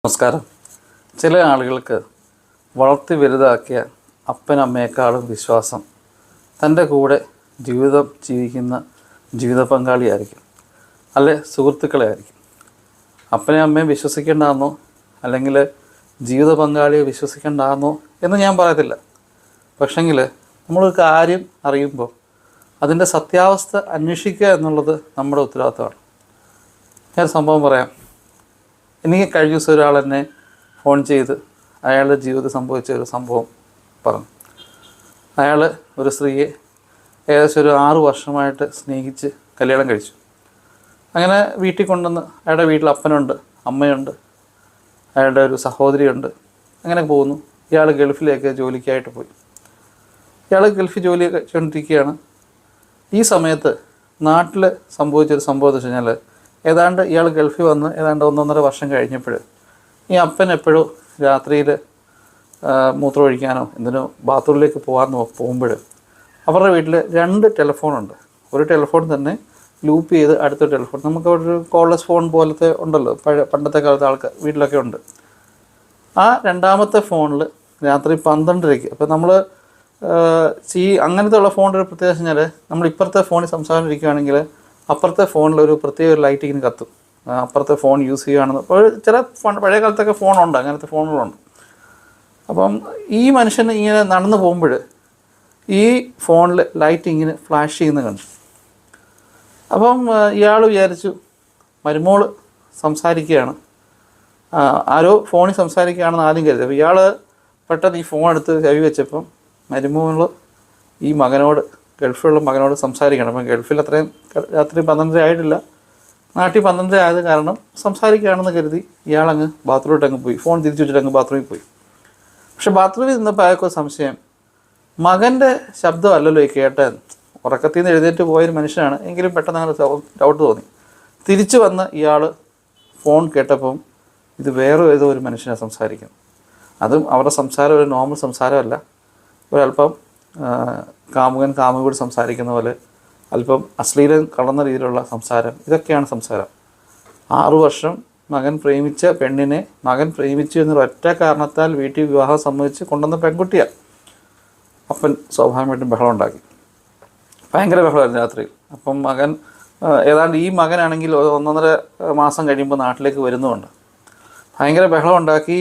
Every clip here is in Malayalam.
നമസ്കാരം. ചില ആളുകൾക്ക് വളർത്തി വലുതാക്കിയ അപ്പനമ്മയേക്കാളും വിശ്വാസം തൻ്റെ കൂടെ ജീവിതം ജീവിക്കുന്ന ജീവിത പങ്കാളിയായിരിക്കും, അല്ലെ സുഹൃത്തുക്കളെ ആയിരിക്കും. അപ്പനെ അമ്മയും വിശ്വസിക്കേണ്ടാന്നോ അല്ലെങ്കിൽ ജീവിത പങ്കാളിയെ വിശ്വസിക്കേണ്ടാന്നോ എന്ന് ഞാൻ പറയത്തില്ല. പക്ഷെങ്കിൽ നമ്മളൊരു കാര്യം അറിയുമ്പോൾ അതിൻ്റെ സത്യാവസ്ഥ അന്വേഷിക്കുക എന്നുള്ളത് നമ്മുടെ ഉത്തരവാദിത്തമാണ്. ഞാൻ സംഭവം പറയാം. എനിക്ക് കഴിഞ്ഞ ദിവസം ഒരാൾ എന്നെ ഫോൺ ചെയ്ത് അയാളുടെ ജീവിതത്തിൽ സംഭവിച്ച ഒരു സംഭവം പറഞ്ഞു. അയാൾ ഒരു സ്ത്രീയെ ഏകദേശം ഒരു 6 വർഷമായിട്ട് സ്നേഹിച്ച് കല്യാണം കഴിച്ചു. അങ്ങനെ വീട്ടിൽ കൊണ്ടുവന്ന് അയാളുടെ വീട്ടിൽ അപ്പനുണ്ട്, അമ്മയുണ്ട്, അയാളുടെ ഒരു സഹോദരിയുണ്ട്. അങ്ങനെ പോകുന്നു. ഇയാൾ ഗൾഫിലേക്ക് ജോലിക്കായിട്ട് പോയി. ഇയാൾ ഗൾഫിൽ ജോലി ചെയ്തുകൊണ്ടിരിക്കുകയാണ്. ഈ സമയത്ത് നാട്ടിൽ സംഭവിച്ചൊരു സംഭവം എന്ന് വെച്ച് കഴിഞ്ഞാൽ, ഏതാണ്ട് ഇയാൾ ഗൾഫിൽ വന്ന് ഏതാണ്ട് 1.5 വർഷം കഴിഞ്ഞപ്പോൾ ഈ അപ്പൻ എപ്പോഴും രാത്രിയിൽ മൂത്രമൊഴിക്കാനോ എന്തിനോ ബാത്റൂമിലേക്ക് പോകുമ്പോൾ അവരുടെ വീട്ടിൽ 2 ടെലിഫോണുണ്ട്. ഒരു ടെലിഫോൺ തന്നെ ലൂപ്പ് ചെയ്ത് അടുത്ത ടെലിഫോൺ, നമുക്ക് അവിടെ ഒരു കോൾലെസ് ഫോൺ പോലത്തെ ഉണ്ടല്ലോ, പണ്ടത്തെ കാലത്ത് ആൾക്കാർ വീട്ടിലൊക്കെ ഉണ്ട്. ആ രണ്ടാമത്തെ ഫോണിൽ രാത്രി 12:30, അപ്പോൾ നമ്മൾ അങ്ങനത്തെ ഉള്ള ഫോണിൻ്റെ ഒരു പ്രത്യേകത വെച്ച് കഴിഞ്ഞാൽ, നമ്മൾ ഇപ്പുറത്തെ ഫോണിൽ സംസാരിക്കുകയാണെങ്കിൽ അപ്പുറത്തെ ഫോണിൽ ഒരു പ്രത്യേക ഒരു ലൈറ്റ് ഇങ്ങനെ കത്തും. അപ്പുറത്തെ ഫോൺ യൂസ് ചെയ്യുകയാണെന്ന് ചില പഴയ കാലത്തൊക്കെ ഫോണുണ്ട്, അങ്ങനത്തെ ഫോണുകളുണ്ട്. അപ്പം ഈ മനുഷ്യന് ഇങ്ങനെ നടന്നു പോകുമ്പോൾ ഈ ഫോണിൽ ലൈറ്റ് ഇങ്ങനെ ഫ്ലാഷ് ചെയ്യുന്നത് കണ്ടു. അപ്പം ഇയാൾ വിചാരിച്ചു മരുമോൾ സംസാരിക്കുകയാണ്, ആരോ ഫോണിൽ സംസാരിക്കുകയാണെന്ന് ആദ്യം കരുതി. അപ്പോൾ ഇയാൾ പെട്ടെന്ന് ഈ ഫോൺ എടുത്ത് ചെവി വെച്ചപ്പം മരുമോൾ ഈ മകനോട്, ഗൾഫിലുള്ള മകനോട് സംസാരിക്കണം. അപ്പം ഗൾഫിൽ അത്രയും രാത്രി 12:30 ആയിട്ടില്ല, നാട്ടിൽ 12:30 ആയത് കാരണം സംസാരിക്കുകയാണെന്ന് കരുതി ഇയാളങ്ങ് ബാത്റൂമിലോട്ടങ്ങ് പോയി. ഫോൺ തിരിച്ചു വെച്ചിട്ട് ബാത്റൂമിൽ പോയി. പക്ഷെ ബാത്റൂമിൽ നിന്നപ്പോൾ അയാൾക്കൊരു സംശയം, മകൻ്റെ ശബ്ദമല്ലല്ലോ ഈ കേട്ടത്. ഉറക്കത്തിൽ നിന്ന് എഴുന്നേറ്റ് പോയൊരു മനുഷ്യനാണ്, എങ്കിലും പെട്ടെന്ന് അങ്ങനെ ഡൗട്ട് തോന്നി. തിരിച്ചു വന്ന് ഇയാൾ ഫോൺ കേട്ടപ്പം ഇത് വേറെ ഏതോ ഒരു മനുഷ്യനാണ് സംസാരിക്കുന്നത്. അതും അവരുടെ സംസാരം ഒരു നോർമൽ സംസാരമല്ല, ഒരല്പം കാമുകനോട് സംസാരിക്കുന്ന പോലെ അല്പം അശ്ലീലം കലർന്ന രീതിയിലുള്ള സംസാരം. ഇതൊക്കെയാണ് സംസാരം. 6 വർഷം മകൻ പ്രേമിച്ച പെണ്ണിനെ മകൻ പ്രേമിച്ചു എന്നൊരു ഒറ്റ കാരണത്താൽ വീട്ടിൽ വിവാഹം സംബന്ധിച്ച് കൊണ്ടുവന്ന പെൺകുട്ടിയാണ്. അപ്പൻ സ്വാഭാവികമായിട്ടും ബഹളം ഉണ്ടാക്കി, ഭയങ്കര ബഹളമായിരുന്നു രാത്രിയിൽ. അപ്പം മകൻ ഏതാണ്ട് ഈ മകനാണെങ്കിൽ 1.5 മാസം കഴിയുമ്പോൾ നാട്ടിലേക്ക് വരുന്നുമുണ്ട്. ഭയങ്കര ബഹളം ഉണ്ടാക്കി.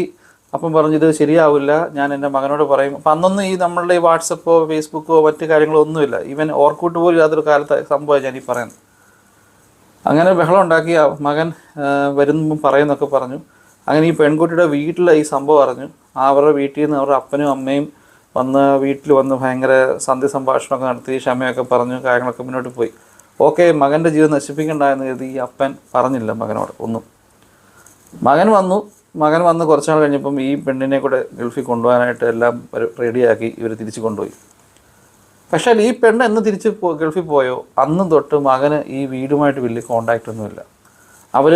അപ്പം പറഞ്ഞു ഇത് ശരിയാവില്ല, ഞാൻ എൻ്റെ മകനോട് പറയും. അപ്പം അന്നൊന്നും ഈ നമ്മളുടെ ഈ വാട്സപ്പോ ഫേസ്ബുക്കോ മറ്റ് കാര്യങ്ങളോ ഒന്നുമില്ല, ഈവൻ ഓർക്കൂട്ട് പോലും യാതൊരു കാലത്ത് സംഭവം ഞാൻ ഈ പറയുന്നത്. അങ്ങനെ ബഹളം ഉണ്ടാക്കി. മകൻ വരുമ്പം പറയുന്നൊക്കെ പറഞ്ഞു. അങ്ങനെ ഈ പെൺകുട്ടിയുടെ വീട്ടിൽ ഈ സംഭവം അറിഞ്ഞു. അവരുടെ വീട്ടിൽ നിന്ന് അവരുടെ അപ്പനും അമ്മയും വീട്ടിൽ വന്ന് ഭയങ്കര സന്ധി സംഭാഷണമൊക്കെ നടത്തി, ക്ഷമയൊക്കെ പറഞ്ഞു, കാര്യങ്ങളൊക്കെ മുന്നോട്ട് പോയി. ഓക്കെ, മകൻ്റെ ജീവിതം നശിപ്പിക്കണ്ട എന്ന് കരുതി ഈ അപ്പൻ പറഞ്ഞില്ല മകനോട് ഒന്നും. മകൻ വന്ന് കുറച്ച് നാൾ കഴിഞ്ഞപ്പം ഈ പെണ്ണിനെ കൂടെ ഗൾഫിൽ കൊണ്ടുപോകാനായിട്ട് എല്ലാം റെഡിയാക്കി ഇവർ തിരിച്ച് കൊണ്ടുപോയി. പക്ഷേ ഈ പെണ്ണ് എന്ന് തിരിച്ച് ഗൾഫിൽ പോയോ അന്ന് തൊട്ട് മകന് ഈ വീടുമായിട്ട് വലിയ കോണ്ടാക്റ്റ് ഒന്നുമില്ല. അവർ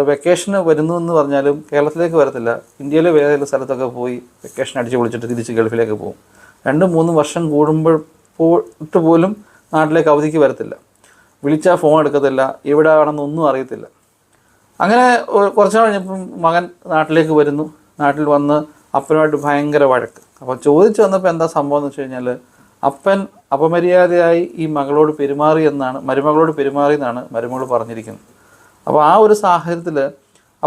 വെക്കേഷന് വരുന്നു എന്ന് പറഞ്ഞാലും കേരളത്തിലേക്ക് വരത്തില്ല, ഇന്ത്യയിലെ വേറെ സ്ഥലത്തൊക്കെ പോയി വെക്കേഷൻ അടിച്ച് പൊളിച്ചിട്ട് തിരിച്ച് ഗൾഫിലേക്ക് പോകും. 2-3 വർഷം കൂടുമ്പോൾ പോലും നാട്ടിലേക്ക് അവധിക്ക് വരത്തില്ല, വിളിച്ചാൽ ഫോൺ എടുക്കത്തില്ല, എവിടെ ആണെന്നൊന്നും അറിയത്തില്ല. അങ്ങനെ കുറച്ച് നാൾ കഴിഞ്ഞപ്പം മകൻ നാട്ടിലേക്ക് വരുന്നു. നാട്ടിൽ വന്ന് അപ്പനുമായിട്ട് ഭയങ്കര വഴക്ക്. അപ്പോൾ ചോദിച്ചു വന്നപ്പോൾ എന്താ സംഭവം എന്ന് വെച്ച് കഴിഞ്ഞാൽ, അപ്പൻ അപമര്യാദയായി ഈ മരുമകളോട് പെരുമാറി എന്നാണ് മരുമകൾ പറഞ്ഞിരിക്കുന്നത്. അപ്പോൾ ആ ഒരു സാഹചര്യത്തിൽ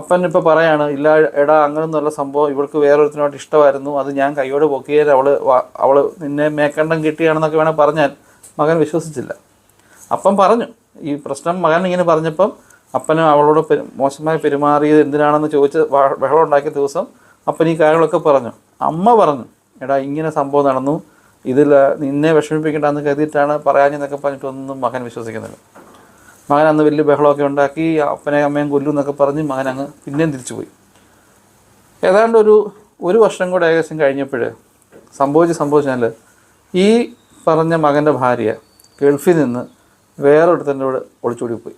അപ്പൻ ഇപ്പോൾ പറയാണ്, ഇല്ല എടാ അങ്ങനെയൊന്നുമല്ല സംഭവം, ഇവൾക്ക് വേറൊരുത്തിനോട്ട് ഇഷ്ടമായിരുന്നു, അത് ഞാൻ കൈയോട് പൊക്കിയാൽ അവൾ നിന്നെ മേക്കണ്ടം കിട്ടിയാണെന്നൊക്കെ വേണേൽ പറഞ്ഞാൽ മകൻ വിശ്വസിച്ചില്ല. അപ്പം പറഞ്ഞു ഈ പ്രശ്നം. മകൻ ഇങ്ങനെ പറഞ്ഞപ്പം അപ്പന് അവളോട് മോശമായി പെരുമാറിയത് എന്തിനാണെന്ന് ചോദിച്ച് ബഹളം ഉണ്ടാക്കിയ ദിവസം അപ്പൻ ഈ കാര്യങ്ങളൊക്കെ പറഞ്ഞു. അമ്മ പറഞ്ഞു, എടാ ഇങ്ങനെ സംഭവം നടന്നു, ഇതിൽ നിന്നെ വിഷമിപ്പിക്കേണ്ടെന്ന് കരുതിയിട്ടാണ് പറയാഞ്ഞെന്നൊക്കെ പറഞ്ഞിട്ടൊന്നും മകൻ വിശ്വസിക്കുന്നില്ല. മകൻ അന്ന് വലിയ ബഹളമൊക്കെ ഉണ്ടാക്കി, അപ്പനെ അമ്മയും കൊല്ലും എന്നൊക്കെ പറഞ്ഞ് മകൻ അങ്ങ് പിന്നെയും തിരിച്ചു പോയി. ഏതാണ്ട് ഒരു വർഷം കൂടെ ഏകദേശം കഴിഞ്ഞപ്പോൾ സംഭവിച്ചാൽ ഈ പറഞ്ഞ മകൻ്റെ ഭാര്യ ഗൾഫിൽ നിന്ന് വേറൊരുത്തൻ്റെ കൂടെ ഒളിച്ചോടിപ്പോയി.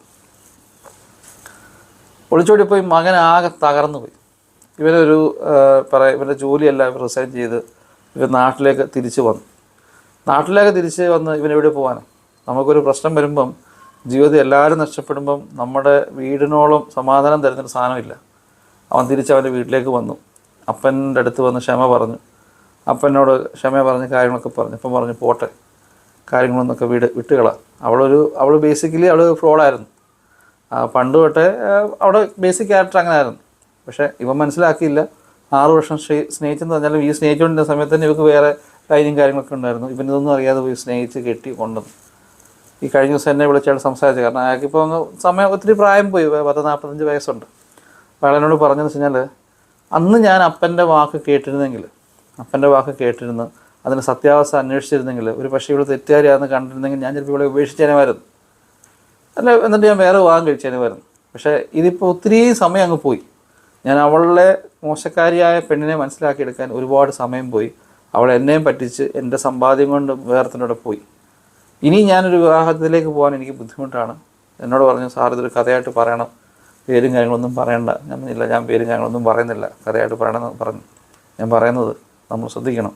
മകൻ ആകെ തകർന്നു പോയി. ഇവരുടെ ജോലിയെല്ലാം റിസൈൻ ചെയ്ത് ഇവർ നാട്ടിലേക്ക് തിരിച്ച് വന്ന് ഇവനെവിടെ പോകാനാണ്? നമുക്കൊരു പ്രശ്നം വരുമ്പം ജീവിതത്തിൽ എല്ലാവരും നഷ്ടപ്പെടുമ്പം നമ്മുടെ വീടിനോളം സമാധാനം തരുന്നൊരു സാധനമില്ല. അവൻ തിരിച്ച് അവൻ്റെ വീട്ടിലേക്ക് വന്നു. അപ്പൻ്റെ അടുത്ത് വന്ന് ക്ഷമ പറഞ്ഞു. അപ്പനോട് ക്ഷമ പറഞ്ഞ് കാര്യങ്ങളൊക്കെ പറഞ്ഞു. അപ്പം പറഞ്ഞു പോട്ടെ, കാര്യങ്ങളൊന്നൊക്കെ വിട്ടുകള. അവൾ ബേസിക്കലി അവൾ ഫ്രോഡായിരുന്നു. പണ്ട് തൊട്ടേ അവിടെ ബേസിക് ക്യാരക്ടർ അങ്ങനെ ആയിരുന്നു. പക്ഷേ ഇവൻ മനസ്സിലാക്കിയില്ല. 6 വർഷം സ്നേഹിച്ചെന്ന് പറഞ്ഞാലും ഈ സ്നേഹിച്ചുകൊണ്ടിരുന്ന സമയത്ത് തന്നെ ഇവർക്ക് വേറെ ലൈനും കാര്യങ്ങളൊക്കെ ഉണ്ടായിരുന്നു. ഇവനിതൊന്നും അറിയാതെ പോയി സ്നേഹിച്ച് കെട്ടി കൊണ്ടുവന്നു. ഈ കഴിഞ്ഞ ദിവസം എന്നെ വിളിച്ചാൽ സംസാരിച്ചു. കാരണം അയാൾക്കിപ്പോൾ അങ്ങ് സമയം ഒത്തിരി പ്രായം പോയി, 45 വയസ്സുണ്ട്. അപ്പോൾ അയാളെന്നോട് പറഞ്ഞതെന്ന് വെച്ച് കഴിഞ്ഞാൽ, അന്ന് ഞാൻ അപ്പൻ്റെ വാക്ക് കേട്ടിരുന്ന് അതിന് സത്യാവസ്ഥ അന്വേഷിച്ചിരുന്നെങ്കിൽ, ഒരു പക്ഷേ ഇവിടെ തെറ്റുകാരിയാണെന്ന് കണ്ടിരുന്നെങ്കിൽ ഞാൻ ചിലപ്പോൾ ഇവിടെ ഉപേക്ഷിച്ചേനുമായിരുന്നു, അല്ല എന്നിട്ട് ഞാൻ വേറെ വിവാഹം കഴിച്ചേനുമായിരുന്നു. പക്ഷേ ഇതിപ്പോൾ ഒത്തിരി സമയം അങ്ങ് പോയി. ഞാൻ അവളുടെ മോശക്കാരിയായ പെണ്ണിനെ മനസ്സിലാക്കിയെടുക്കാൻ ഒരുപാട് സമയം പോയി. അവൾ എന്നെയും പറ്റിച്ച് എൻ്റെ സമ്പാദ്യം കൊണ്ട് വേറെത്തിനോടെ പോയി. ഇനി ഞാനൊരു വിവാഹത്തിലേക്ക് പോകാൻ എനിക്ക് ബുദ്ധിമുട്ടാണ്. എന്നോട് പറഞ്ഞു, സാർ ഇതൊരു കഥയായിട്ട് പറയണം, പേരും കാര്യങ്ങളൊന്നും പറയണ്ട. ഞാൻ ഇല്ല, ഞാൻ പേരും കാര്യങ്ങളൊന്നും പറയുന്നില്ല, കഥയായിട്ട് പറയണമെന്ന് പറഞ്ഞു. ഞാൻ പറയുന്നത് നമ്മൾ ശ്രദ്ധിക്കണം.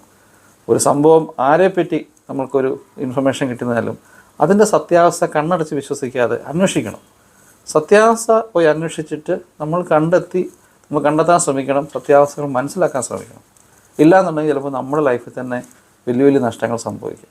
ഒരു സംഭവം ആരെപ്പറ്റി നമ്മൾക്കൊരു ഇൻഫർമേഷൻ കിട്ടുന്നതായാലും അതിൻ്റെ സത്യാവസ്ഥ കണ്ണടച്ച് വിശ്വസിക്കാതെ അന്വേഷിക്കണം. സത്യാവസ്ഥ പോയി അന്വേഷിച്ചിട്ട് നമ്മൾ കണ്ടെത്താൻ ശ്രമിക്കണം, സത്യാവസ്ഥകൾ മനസ്സിലാക്കാൻ ശ്രമിക്കണം. ഇല്ലയെന്നുണ്ടെങ്കിൽ ചിലപ്പോൾ നമ്മുടെ ലൈഫിൽ തന്നെ വലിയ വലിയ നഷ്ടങ്ങൾ സംഭവിക്കും.